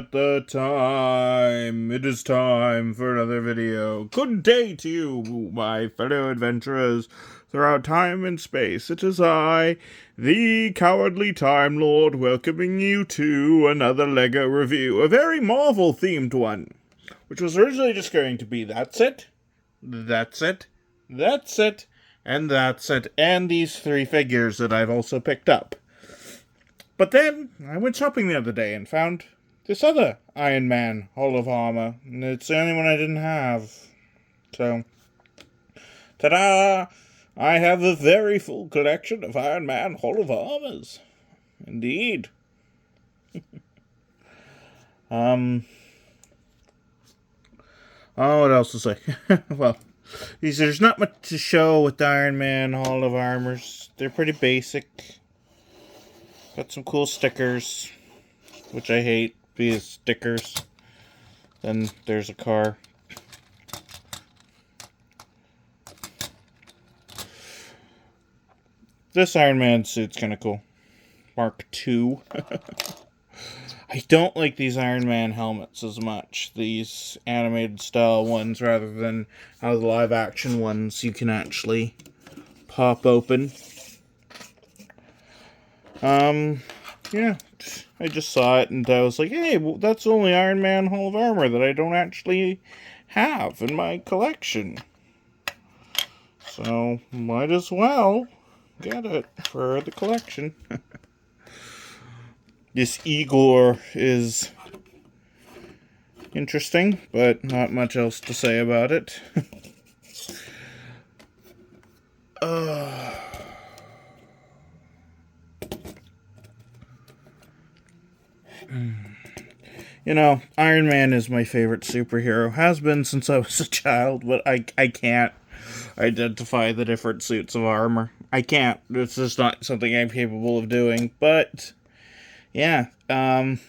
at the time. It is time for another video. Good day to you, my fellow adventurers throughout time and space. It is I, the Cowardly Time Lord, welcoming you to another LEGO review. A very Marvel-themed one, which was originally just going to be That's It, That's It, That's It, and That's It, and these three figures that I've also picked up. But then, I went shopping the other day and found this other Iron Man Hall of Armor, and it's the only one I didn't have. So, ta-da! I have a very full collection of Iron Man Hall of Armors. Indeed. Oh, what else to say? Well, there's not much to show with the Iron Man Hall of Armors. They're pretty basic. Got some cool stickers, which I hate because stickers. Then there's a car. This Iron Man suit's kind of cool. Mark II. I don't like these Iron Man helmets as much. These animated style ones rather than how the live action ones you can actually pop open. Yeah, I just saw it and I was like, hey, well, that's the only Iron Man Hall of Armor that I don't actually have in my collection. So, might as well get it for the collection. This Igor is interesting, but not much else to say about it. You know, Iron Man is my favorite superhero. Has been since I was a child, but I can't identify the different suits of armor. I can't. It's just not something I'm capable of doing. But, yeah. I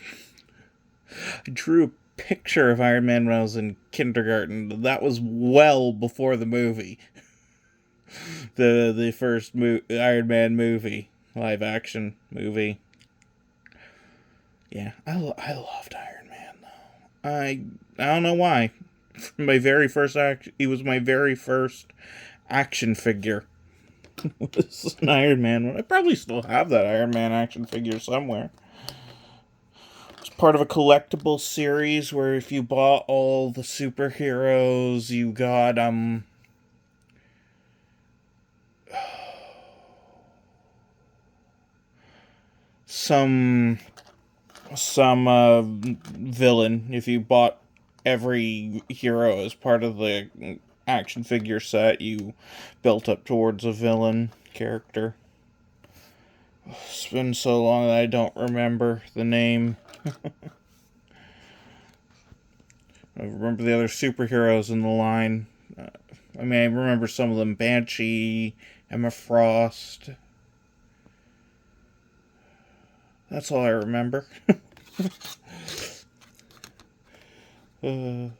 drew a picture of Iron Man when I was in kindergarten. That was well before the movie. The first Iron Man movie. Live action movie. Yeah, I loved Iron Man, though. I don't know why. My very first he was my very first action figure. Was an Iron Man one. I probably still have that Iron Man action figure somewhere. It's part of a collectible series where if you bought all the superheroes, you got, some villain. If you bought every hero as part of the action figure set, you built up towards a villain character. It's been so long that I don't remember the name. I remember the other superheroes in the line. I remember some of them. Banshee, Emma Frost. That's all I remember. I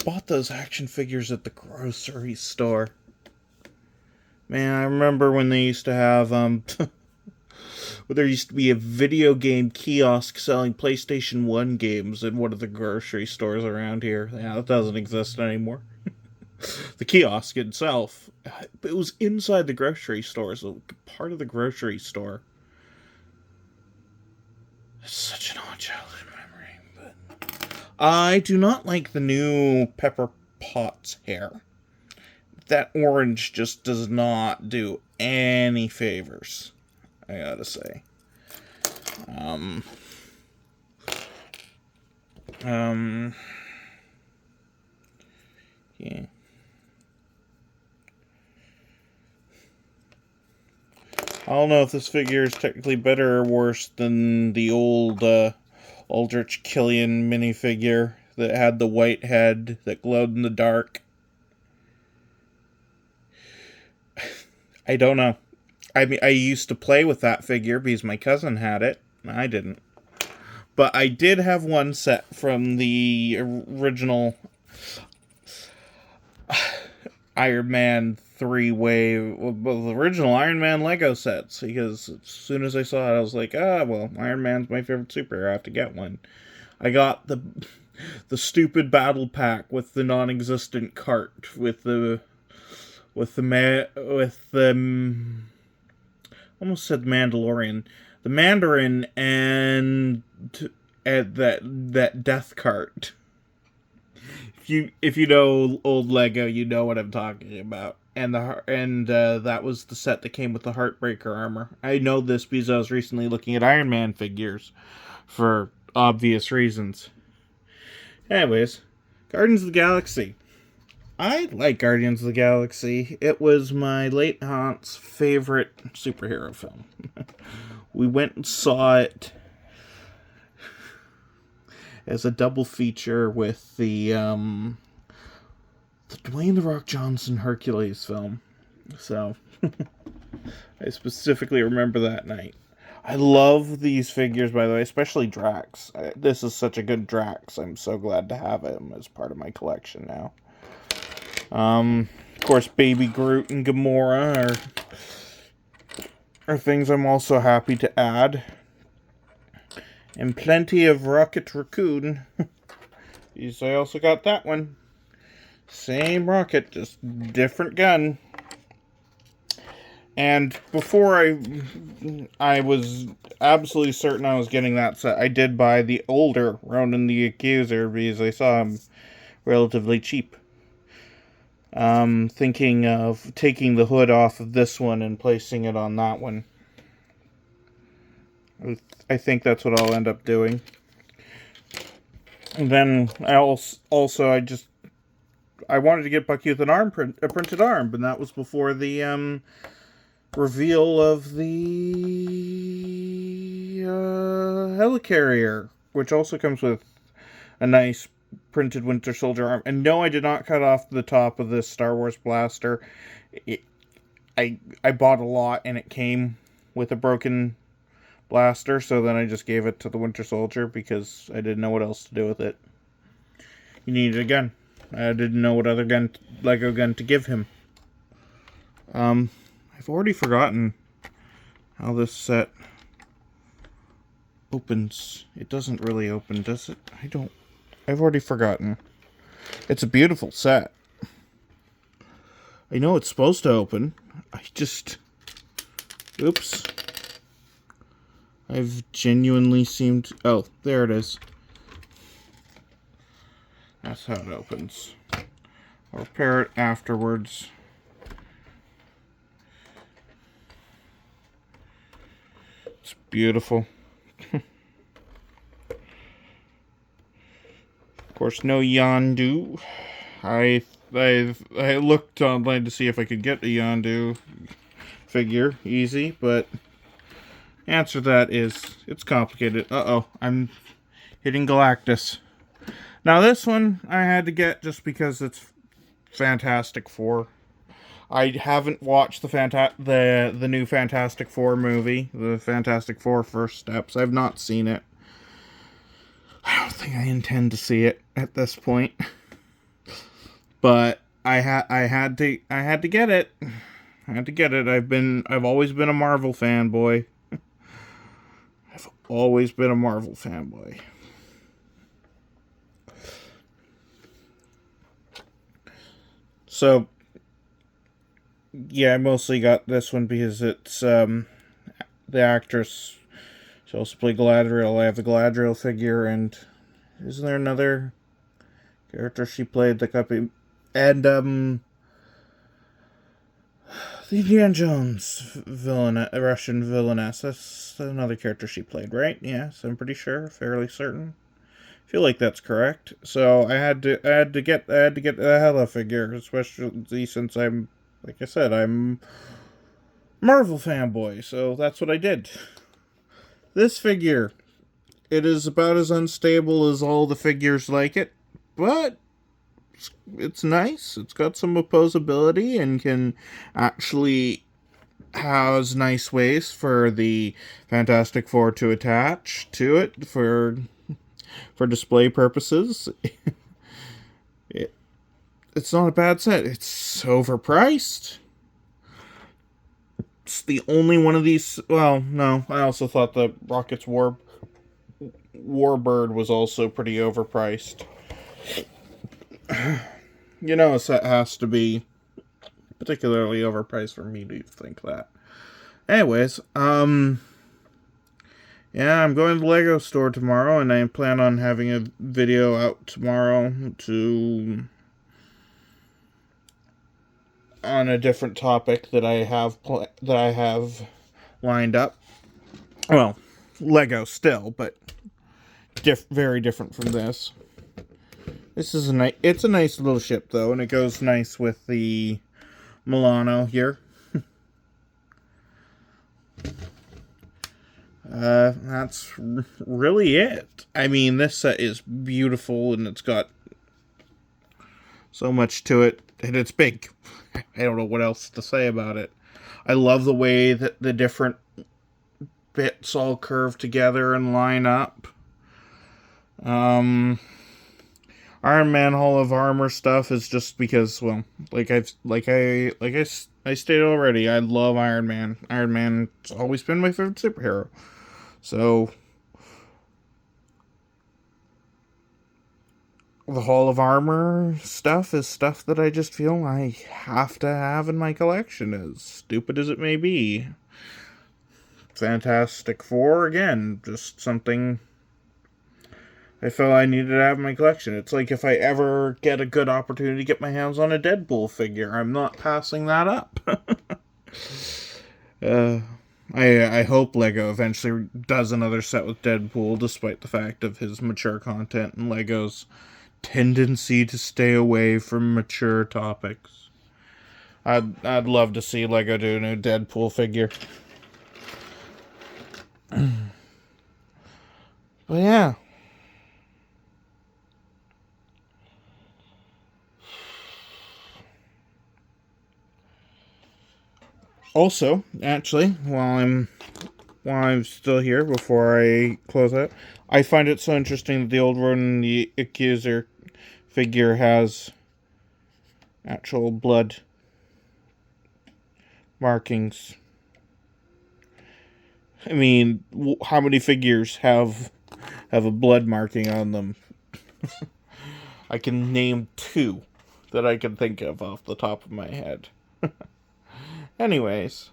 bought those action figures at the grocery store. Man, I remember when they used to have, there used to be a video game kiosk selling PlayStation 1 games in one of the grocery stores around here. Yeah, that doesn't exist anymore. The kiosk itself, it was inside the grocery store, so part of the grocery store. It's such an odd childhood memory, but I do not like the new Pepper Potts hair. That orange just does not do any favors, I gotta say. Yeah. I don't know if this figure is technically better or worse than the old Aldrich Killian minifigure that had the white head that glowed in the dark. I don't know. I used to play with that figure because my cousin had it. I didn't. But I did have one set from the original Iron Man three-way, well, the original Iron Man Lego sets, because as soon as I saw it, I was like, well, Iron Man's my favorite superhero, I have to get one. I got the stupid battle pack with the non-existent cart, with the almost said Mandalorian, the Mandarin, and that death cart. If you know old Lego, you know what I'm talking about. And that was the set that came with the Heartbreaker armor. I know this because I was recently looking at Iron Man figures for obvious reasons. Anyways, Guardians of the Galaxy. I like Guardians of the Galaxy. It was my late aunt's favorite superhero film. We went and saw it as a double feature with the Dwayne "The Rock" Johnson Hercules film. So, I specifically remember that night. I love these figures, by the way, especially Drax. This is such a good Drax. I'm so glad to have him as part of my collection now. Of course, Baby Groot and Gamora are things I'm also happy to add. And plenty of Rocket Raccoon. I also got that one. Same rocket, just different gun. And before I was absolutely certain I was getting that set, I did buy the older Ronan the Accuser because I saw him relatively cheap. Thinking of taking the hood off of this one and placing it on that one. I think that's what I'll end up doing. And then I wanted to get Bucky with a printed arm, but that was before the reveal of the helicarrier, which also comes with a nice printed Winter Soldier arm. And no, I did not cut off the top of this Star Wars blaster. I bought a lot, and it came with a broken blaster, so then I just gave it to the Winter Soldier because I didn't know what else to do with it. He needed a gun. I didn't know what other Lego gun to give him. I've already forgotten how this set opens. It doesn't really open, does it? I've already forgotten. It's a beautiful set. I know it's supposed to open. Oops. I've genuinely seemed... Oh, there it is. That's how it opens. I'll repair it afterwards. It's beautiful. Of course, no Yondu. I looked online to see if I could get a Yondu figure. Easy, but... answer to that is, it's complicated. Uh-oh, I'm hitting Galactus. Now this one I had to get just because it's Fantastic Four. I haven't watched the new Fantastic Four movie, the Fantastic Four First Steps. I've not seen it. I don't think I intend to see it at this point. But I had to get it. I had to get it. I've always been a Marvel fanboy. I've always been a Marvel fanboy. So, yeah, I mostly got this one because it's, the actress, she also played Galadriel. I have the Galadriel figure, and isn't there another character she played that got be... And, the Indiana Jones Russian villainess. That's another character she played, right? Yes, I'm pretty sure, fairly certain. I feel like that's correct. So I had to get the Hela figure, especially since I'm, like I said, I'm Marvel fanboy. So that's what I did. This figure, it is about as unstable as all the figures like it, but it's nice. It's got some opposability and can actually has nice ways for the Fantastic Four to attach to it for display purposes. It's not a bad set. It's overpriced. the only one of these. Well, no, I also thought the Rocket's Warbird was also pretty overpriced. You know, it has to be particularly overpriced for me to think that. Anyways, yeah, I'm going to the Lego store tomorrow, and I plan on having a video out tomorrow on a different topic that I have lined up. Well, Lego still, but very different from this. This is it's a nice little ship though, and it goes nice with the Milano here. That's really it. I mean, this set is beautiful, and it's got so much to it, and it's big. I don't know what else to say about it. I love the way that the different bits all curve together and line up. Iron Man Hall of Armor stuff is just because, well, I stated already, I love Iron Man. Iron Man's always been my favorite superhero. So the Hall of Armor stuff is stuff that I just feel I have to have in my collection, as stupid as it may be. Fantastic Four, again, just something I felt I needed to have in my collection. It's like if I ever get a good opportunity to get my hands on a Deadpool figure, I'm not passing that up. I hope Lego eventually does another set with Deadpool, despite the fact of his mature content and Lego's tendency to stay away from mature topics. I'd love to see Lego do a new Deadpool figure. But yeah. Also, actually, while I'm still here, before I close out, I find it so interesting that the old Ronan the Accuser figure has actual blood markings. I mean, how many figures have a blood marking on them? I can name 2 that I can think of off the top of my head. Anyways,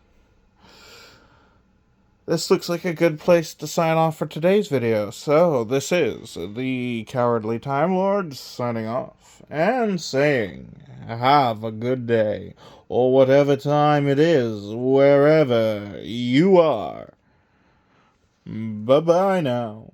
this looks like a good place to sign off for today's video. So, this is the Cowardly Time Lord signing off and saying, have a good day, or whatever time it is, wherever you are. Bye-bye now.